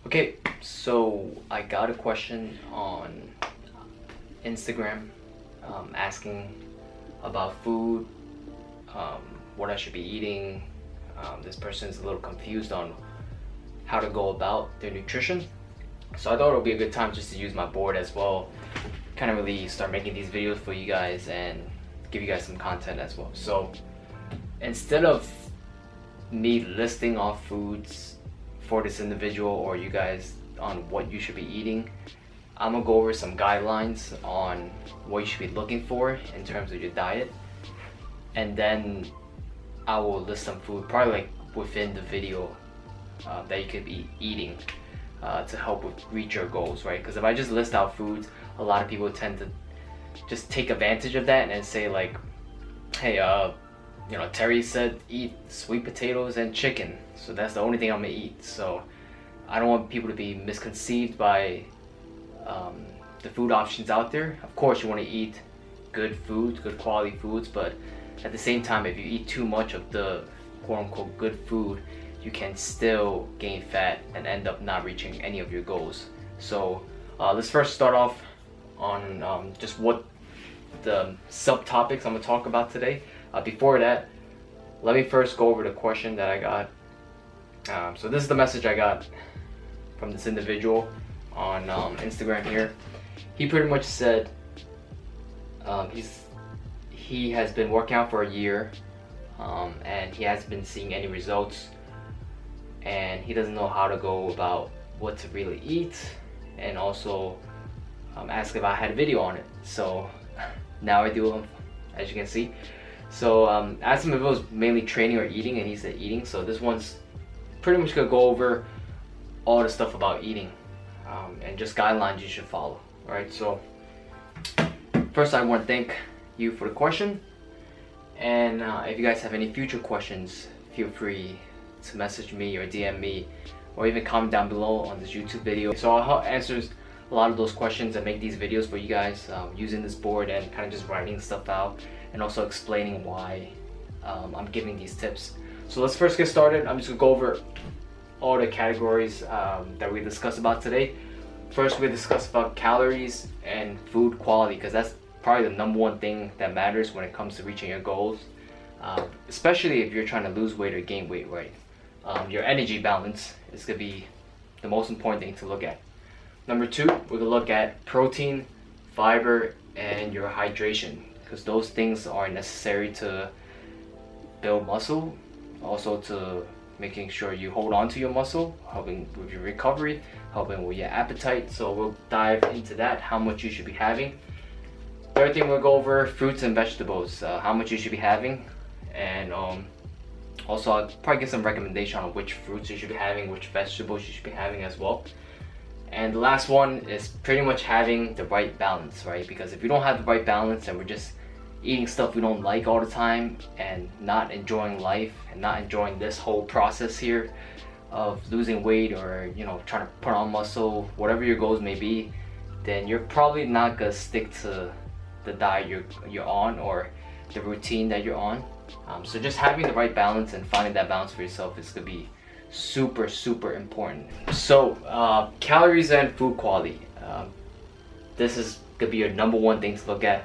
Okay, so I got a question on Instagram asking about food, what I should be eating. This person's a little confused on how to go about their nutrition. So I thought it would be a good time just to use my board as well, kind of really start making these videos for you guys and give you guys some content as well. So instead of me listing off foods for this individual or you guys on what you should be eating, I'm gonna go over some guidelines on what you should be looking for in terms of your diet, and then I will list some food probably like within the video that you could be eating to help with reach your goals, right? Because if I just list out foods, a lot of people tend to just take advantage of that and say like, hey, Terry said eat sweet potatoes and chicken, so that's the only thing I'm gonna eat. So I don't want people to be misconceived by the food options out there. Of course, you want to eat good foods, good quality foods, but at the same time, if you eat too much of the quote-unquote good food, you can still gain fat and end up not reaching any of your goals. So let's first start off on just what the subtopics I'm gonna talk about today. Before that, let me first go over the question that I got. So this is the message I got from this individual on Instagram here. He pretty much said he has been working out for a year and he hasn't been seeing any results, and he doesn't know how to go about what to really eat, and also asked if I had a video on it. So now I do, as you can see. So asked him if it was mainly training or eating, and he said eating. So this one's pretty much gonna go over all the stuff about eating and just guidelines you should follow. All right, so first I want to thank you for the question, and if you guys have any future questions, feel free to message me or DM me or even comment down below on this YouTube video. So I'll answer a lot of those questions and make these videos for you guys using this board and kind of just writing stuff out and also explaining why I'm giving these tips. So let's first get started. I'm just gonna go over all the categories that we discussed about today. First, we discussed about calories and food quality, because that's probably the number one thing that matters when it comes to reaching your goals, especially if you're trying to lose weight or gain weight, right? Your energy balance is gonna be the most important thing to look at. Number two, we're gonna look at protein, fiber, and your hydration, because those things are necessary to build muscle, also to making sure you hold on to your muscle, helping with your recovery, helping with your appetite. So we'll dive into that, how much you should be having. Third thing, we'll go over fruits and vegetables, how much you should be having, and also I'll probably get some recommendation on which fruits you should be having, which vegetables you should be having as well. And the last one is pretty much having the right balance, right? Because if you don't have the right balance and we're just eating stuff we don't like all the time and not enjoying life and not enjoying this whole process here of losing weight or trying to put on muscle, whatever your goals may be, then you're probably not gonna stick to the diet you're on or the routine that you're on. So just having the right balance and finding that balance for yourself is gonna be super important. So calories and food quality, this is gonna be your number one thing to look at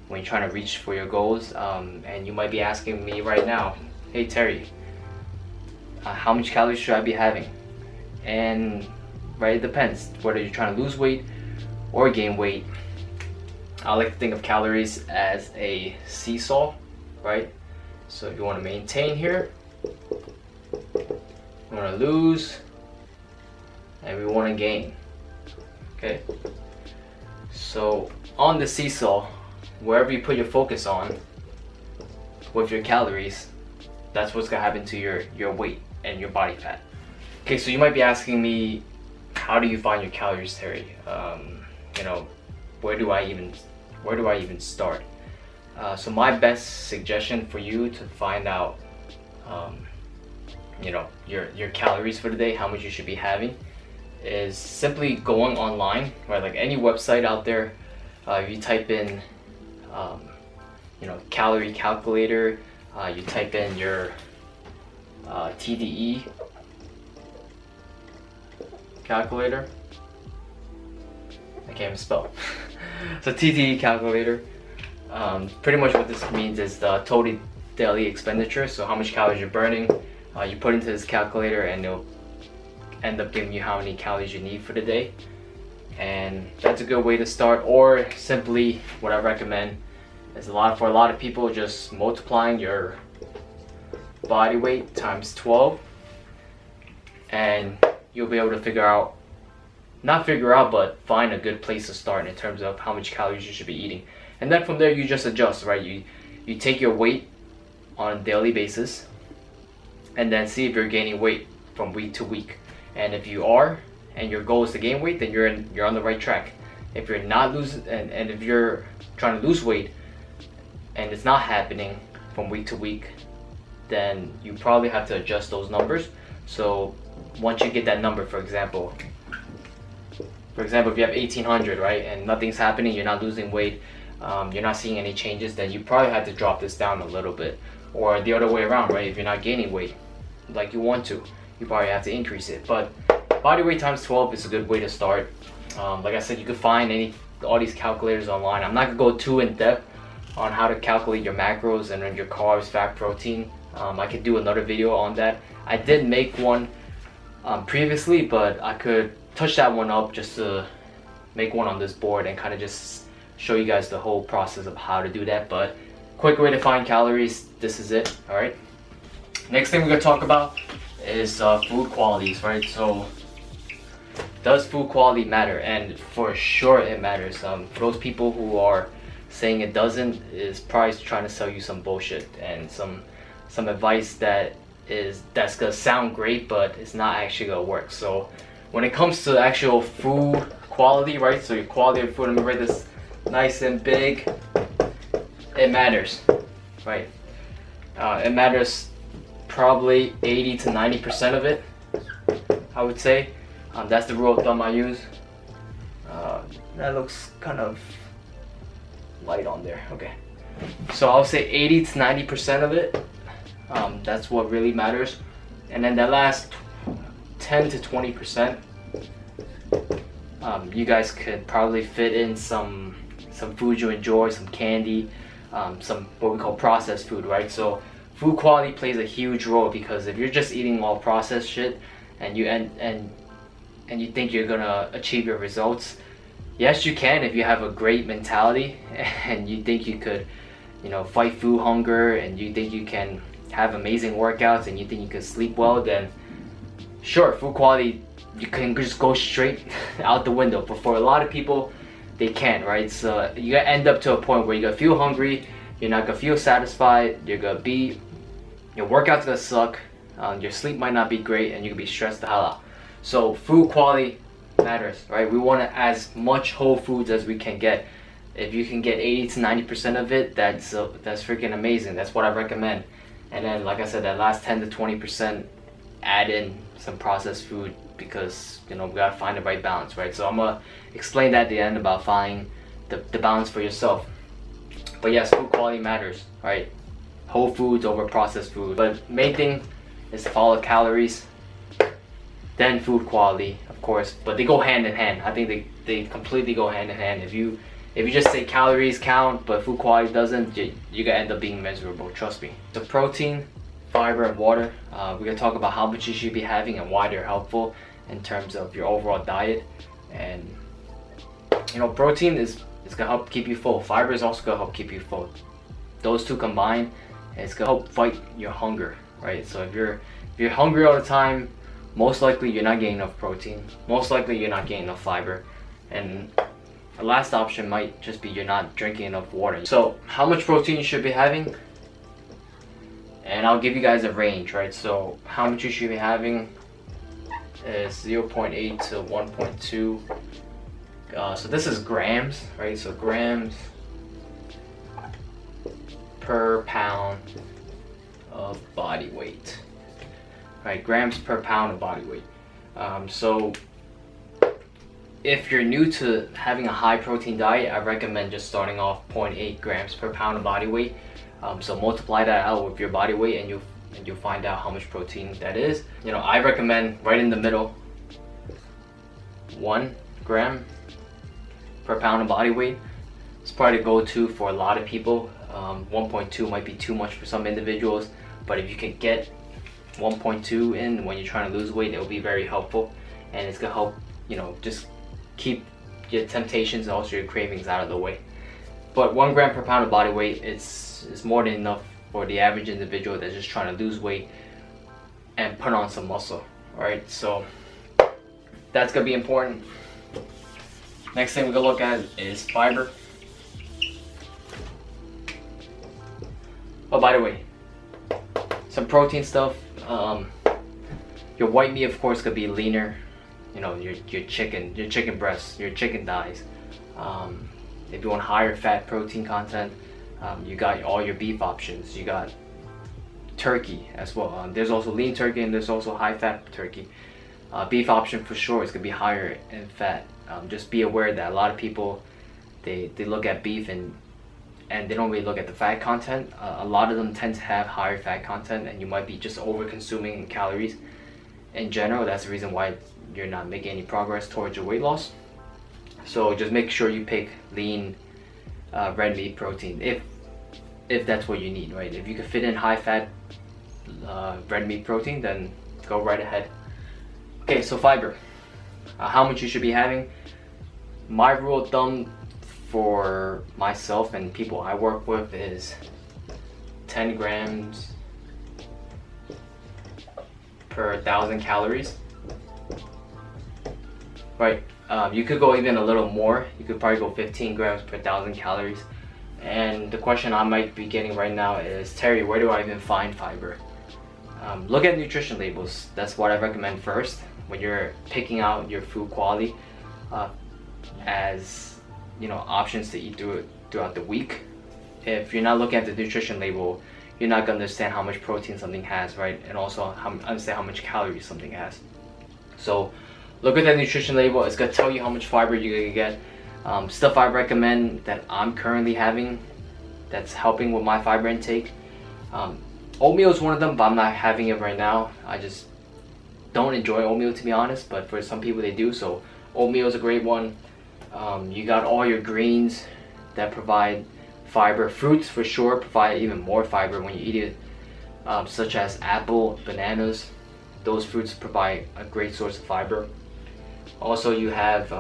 when you're trying to reach for your goals. And you might be asking me right now, hey Terry, how much calories should I be having? And right, it depends whether you're trying to lose weight or gain weight. I like to think of calories as a seesaw, right? So if you want to maintain here, we want to lose, and we want to gain. Okay, so on the seesaw, wherever you put your focus on with your calories, that's what's gonna happen to your weight and your body fat. Okay, so you might be asking me, how do you find your calories, Terry? Where do I even start? So my best suggestion for you to find out your calories for the day, how much you should be having, is simply going online, right? Like any website out there, if you type in calorie calculator, you type in your TDE, calculator. I can't even spell. So TTE calculator. Pretty much what this means is the total daily expenditure. So how much calories you're burning. You put into this calculator and it'll end up giving you how many calories you need for the day. And that's a good way to start. Or simply, what I recommend is for a lot of people, just multiplying your body weight times 12, and you'll be able to but find a good place to start in terms of how much calories you should be eating. And then from there you just adjust, right? You take your weight on a daily basis and then see if you're gaining weight from week to week. And if you are, and your goal is to gain weight, then you're on the right track. If you're not losing, and if you're trying to lose weight and it's not happening from week to week, then you probably have to adjust those numbers. So once you get that number, for example, if you have 1800, right, and nothing's happening, you're not losing weight, you're not seeing any changes, then you probably have to drop this down a little bit. Or the other way around, right? If you're not gaining weight like you want to, you probably have to increase it. But body weight times 12 is a good way to start. Like I said, you can find all these calculators online. I'm not gonna go too in depth on how to calculate your macros and then your carbs, fat, protein. I could do another video on that. I did make one previously, but I could touch that one up just to make one on this board and kind of just show you guys the whole process of how to do that. But quick way to find calories, this is it. All right, next thing we're gonna talk about is food qualities, right? So does food quality matter? And for sure it matters. For those people who are saying it doesn't, is probably trying to sell you some bullshit and some advice that's gonna sound great, but it's not actually gonna work. So when it comes to actual food quality, right? So your quality of food, I'm gonna write this nice and big. It matters, right? It matters probably 80 to 90% of it, I would say. That's the rule of thumb I use. That looks kind of light on there. Okay, so I'll say 80 to 90% of it. That's what really matters. And then the last 10 to 20%, you guys could probably fit in some food you enjoy, some candy, some what we call processed food, right? So food quality plays a huge role, because if you're just eating all processed shit and you think you're gonna achieve your results, yes you can if you have a great mentality and you think you could, fight food hunger, and you think you can have amazing workouts, and you think you can sleep well, then sure, food quality, you can just go straight out the window. But for a lot of people, they can't, right? So you gotta end up to a point where you're gonna feel hungry, you're not gonna feel satisfied, your workout's gonna suck, your sleep might not be great, and you're gonna be stressed the hell out. So food quality matters, right? We want as much whole foods as we can get. If you can get 80 to 90% of it, that's freaking amazing. That's what I recommend. And then, like I said, that last 10 to 20%, add in some processed food, because we gotta find the right balance, right? So I'm gonna explain that at the end about finding the balance for yourself. But yes, food quality matters, right? Whole foods over processed food. But main thing is to follow calories, then food quality, of course. But they go hand in hand. I think they completely go hand in hand. If you just say calories count but food quality doesn't, you're gonna end up being miserable, trust me. So protein, fiber, and water, we're gonna talk about how much you should be having and why they're helpful in terms of your overall diet. And protein is gonna help keep you full. Fiber is also gonna help keep you full. Those two combined, it's gonna help fight your hunger, right? So if you're hungry all the time, most likely you're not getting enough protein, most likely you're not getting enough fiber, and the last option might just be you're not drinking enough water. So how much protein you should be having, and I'll give you guys a range, right? So how much you should be having is 0.8 to 1.2. So this is grams, right? So grams per pound of body weight, right? Grams per pound of body weight. So if you're new to having a high protein diet, I recommend just starting off 0.8 grams per pound of body weight. So multiply that out with your body weight, and you'll find out how much protein that is. I recommend right in the middle, 1 gram per pound of body weight. It's probably the go-to for a lot of people. 1.2 might be too much for some individuals, but if you can get 1.2 in when you're trying to lose weight, it will be very helpful, and it's gonna help, you know, just keep your temptations and also your cravings out of the way. But 1 gram per pound of body weight, it's more than enough for the average individual that's just trying to lose weight and put on some muscle. All right, so that's gonna be important. Next thing we're gonna look at is fiber. Oh, by the way, some protein stuff. Your white meat, of course, could be leaner. You know, your chicken breasts, your chicken thighs. If you want higher fat protein content, you got all your beef options. You got turkey as well. There's also lean turkey and there's also high fat turkey. Beef option for sure is gonna be higher in fat. Just be aware that a lot of people they look at beef and they don't really look at the fat content. A lot of them tend to have higher fat content, and you might be just over consuming calories in general. That's the reason why you're not making any progress towards your weight loss. So just make sure you pick lean red meat protein if that's what you need, right? If you can fit in high fat red meat protein, then go right ahead. Okay, so fiber. How much you should be having? My rule of thumb for myself and people I work with is 10 grams per 1,000 calories. Right, you could go even a little more. You could probably go 15 grams per 1,000 calories. And the question I might be getting right now is, Terry, where do I even find fiber? Look at nutrition labels. That's what I recommend first when you're picking out your food quality as, you know, options to eat throughout the week. If you're not looking at the nutrition label, you're not gonna understand how much protein something has, right? And also understand how much calories something has. So look at that nutrition label. It's gonna tell you how much fiber you're gonna get. Stuff I recommend that I'm currently having that's helping with my fiber intake. Oatmeal is one of them, but I'm not having it right now. I just don't enjoy oatmeal, to be honest, but for some people they do. So oatmeal is a great one. You got all your greens that provide fiber. Fruits for sure provide even more fiber when you eat it, such as apple, bananas. Those fruits provide a great source of fiber. Also, you have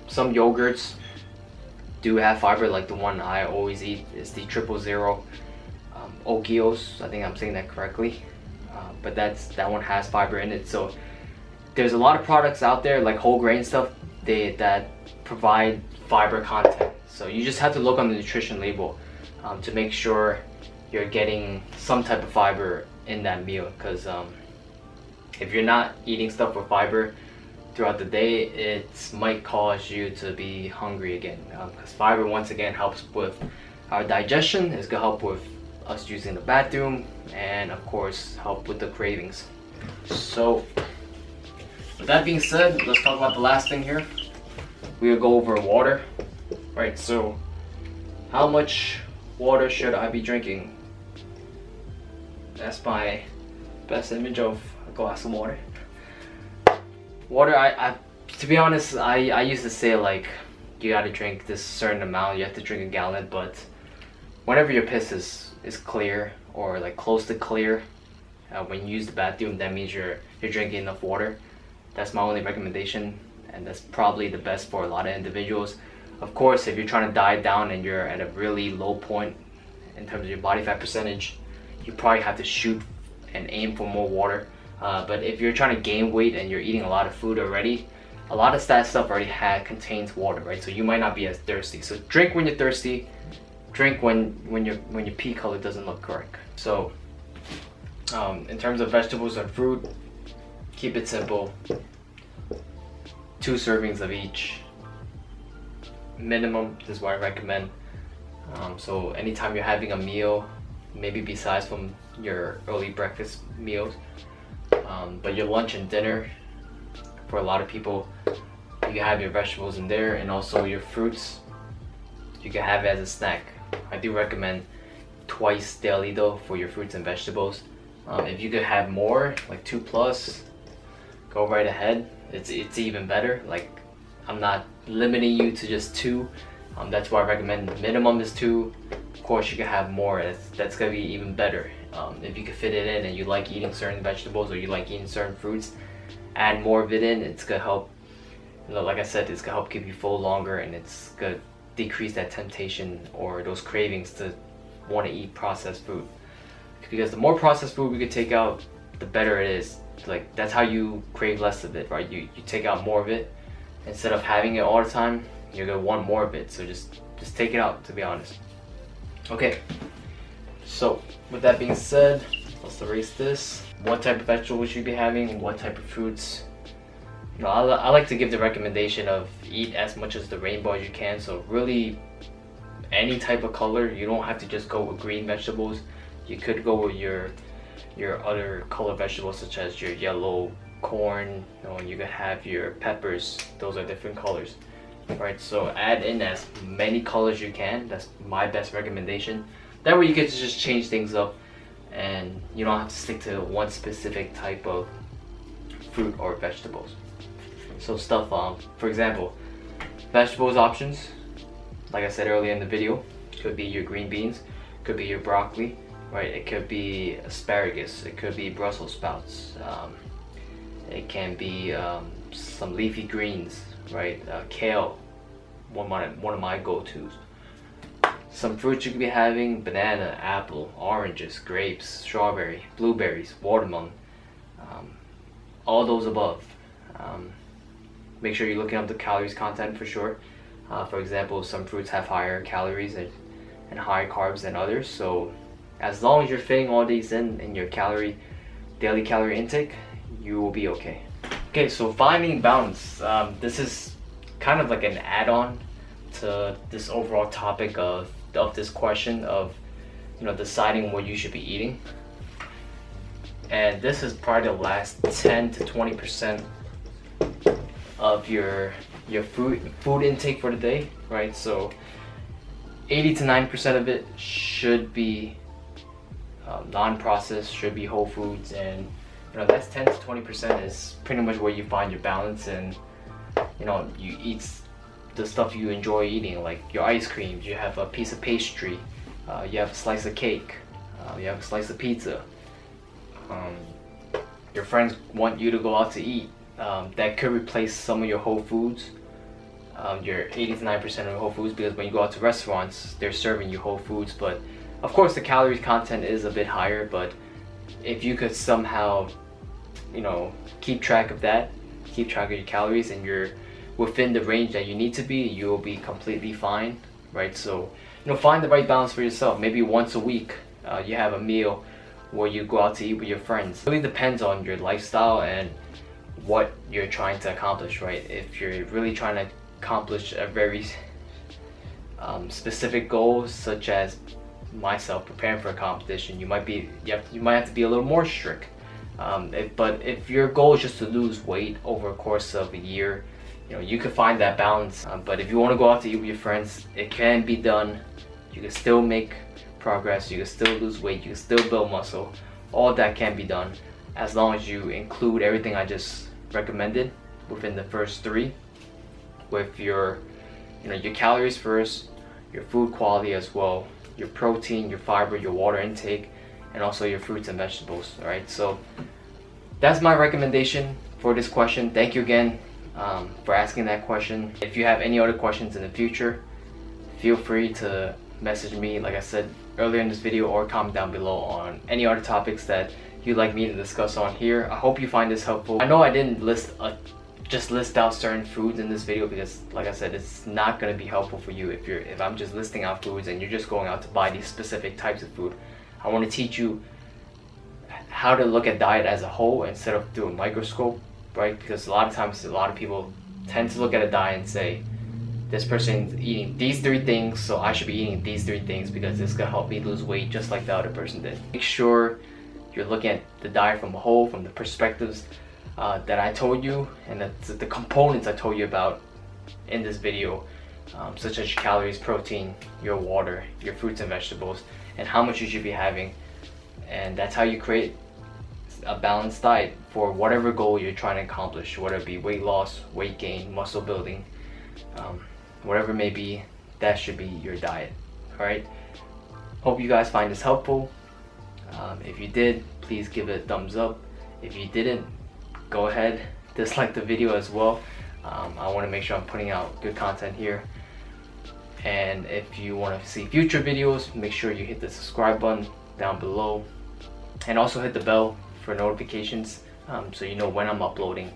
some yogurts do have fiber, like the one I always eat is the 000 Okios. I think I'm saying that correctly, but that one has fiber in it. So there's a lot of products out there, like whole grain stuff, that provide fiber content. So you just have to look on the nutrition label to make sure you're getting some type of fiber in that meal, because if you're not eating stuff with fiber throughout the day, it might cause you to be hungry again, because fiber once again helps with our digestion. It's gonna help with us using the bathroom, and of course help with the cravings. So with that being said, let's talk about the last thing here. We'll go over water. Right, so how much water should I be drinking? That's my best image of a glass of water. Water, I to be honest, I used to say like you gotta drink this certain amount, you have to drink a gallon, but whenever your piss is clear or like close to clear, when you use the bathroom, that means you're drinking enough water. That's my only recommendation, and that's probably the best for a lot of individuals. Of course, if you're trying to diet down and you're at a really low point in terms of your body fat percentage, you probably have to shoot and aim for more water. But if you're trying to gain weight and you're eating a lot of food already, a lot of that stuff already contains water, right? So you might not be as thirsty. So drink when you're thirsty. Drink when your pee color doesn't look correct. So in terms of vegetables and fruit, keep it simple. 2 servings of each minimum is what I recommend. So anytime you're having a meal, maybe besides from your early breakfast meals, but your lunch and dinner, for a lot of people, you can have your vegetables in there, and also your fruits you can have it as a snack. I do recommend twice daily though for your fruits and vegetables. If you could have more, like 2+, go right ahead. It's even better. Like I'm not limiting you to just 2. That's why I recommend the minimum is 2. Of course, you can have more. That's gonna be even better. If you can fit it in and you like eating certain vegetables or you like eating certain fruits, add more of it in. It's gonna help. Like I said, it's gonna help keep you full longer, and it's gonna decrease that temptation or those cravings to want to eat processed food. Because the more processed food we can take out, the better it is. Like, that's how you crave less of it, right? You take out more of it instead of having it all the time. You're gonna want more of it, so just take it out, to be honest. Okay, so with that being said, let's erase this. What type of vegetables should you be having? What type of fruits? I like to give the recommendation of eat as much as the rainbow as you can. So really, any type of color. You don't have to just go with green vegetables. You could go with your other color vegetables, such as your yellow corn. You could have your peppers. Those are different colors, right? So add in as many colors you can. That's my best recommendation. That way you get to just change things up, and you don't have to stick to one specific type of fruit or vegetables. So stuff, for example, vegetables options, like I said earlier in the video, could be your green beans, could be your broccoli, right? It could be asparagus, it could be Brussels sprouts, it can be some leafy greens, right? Kale, one of my go-tos. Some fruits you could be having: banana, apple, oranges, grapes, strawberry, blueberries, watermelon, all those above. Make sure you're looking up the calories content for sure. For example, some fruits have higher calories and higher carbs than others. So as long as you're fitting all these in your daily calorie intake, you will be okay. Okay, so finding balance. This is kind of like an add-on to this overall topic of this question of deciding what you should be eating. And this is probably the last 10 to 20% of your food intake for the day, right? So 80 to 90% of it should be non-processed, should be whole foods, and that's 10 to 20% is pretty much where you find your balance. And you eat the stuff you enjoy eating, like your ice creams, you have a piece of pastry, you have a slice of cake, you have a slice of pizza. Your friends want you to go out to eat. That could replace some of your whole foods, your 80 to 90% of whole foods, because when you go out to restaurants, they're serving you whole foods. But of course the calorie content is a bit higher, but if you could somehow keep track of that, keep track of your calories, and you're within the range that you need to be, you will be completely fine, right? So find the right balance for yourself. Maybe once a week you have a meal where you go out to eat with your friends. It really depends on your lifestyle and what you're trying to accomplish, right? If you're really trying to accomplish a very specific goal, such as myself preparing for a competition, you might have to be a little more strict. But if your goal is just to lose weight over a course of a year, you can find that balance. But if you want to go out to eat with your friends, it can be done. You can still make progress, you can still lose weight, you can still build muscle. All that can be done as long as you include everything I just recommended within the first 3, with your calories first, your food quality as well, your protein, your fiber, your water intake, and also your fruits and vegetables. All right, so that's my recommendation for this question. Thank you again for asking that question. If you have any other questions in the future, feel free to message me, like I said earlier in this video, or comment down below on any other topics that you'd like me to discuss on here. I hope you find this helpful. I know I didn't just list out certain foods in this video, because like I said, it's not going to be helpful for you if I'm just listing out foods and you're just going out to buy these specific types of food. I want to teach you how to look at diet as a whole instead of through a microscope, right? Because a lot of times, a lot of people tend to look at a diet and say, this person's eating these 3 things, so I should be eating these 3 things because this could help me lose weight just like the other person did. Make sure you're looking at the diet from a whole, from the perspectives that I told you, and the components I told you about in this video, such as your calories, protein, your water, your fruits and vegetables, and how much you should be having. And that's how you create a balanced diet for whatever goal you're trying to accomplish, whether it be weight loss, weight gain, muscle building, whatever it may be. That should be your diet. All right. Hope you guys find this helpful. If you did, please give it a thumbs up. If you didn't, go ahead, dislike the video as well. I want to make sure I'm putting out good content here. And if you want to see future videos, make sure you hit the subscribe button down below, and also hit the bell for notifications so you know when I'm uploading.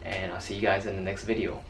And I'll see you guys in the next video.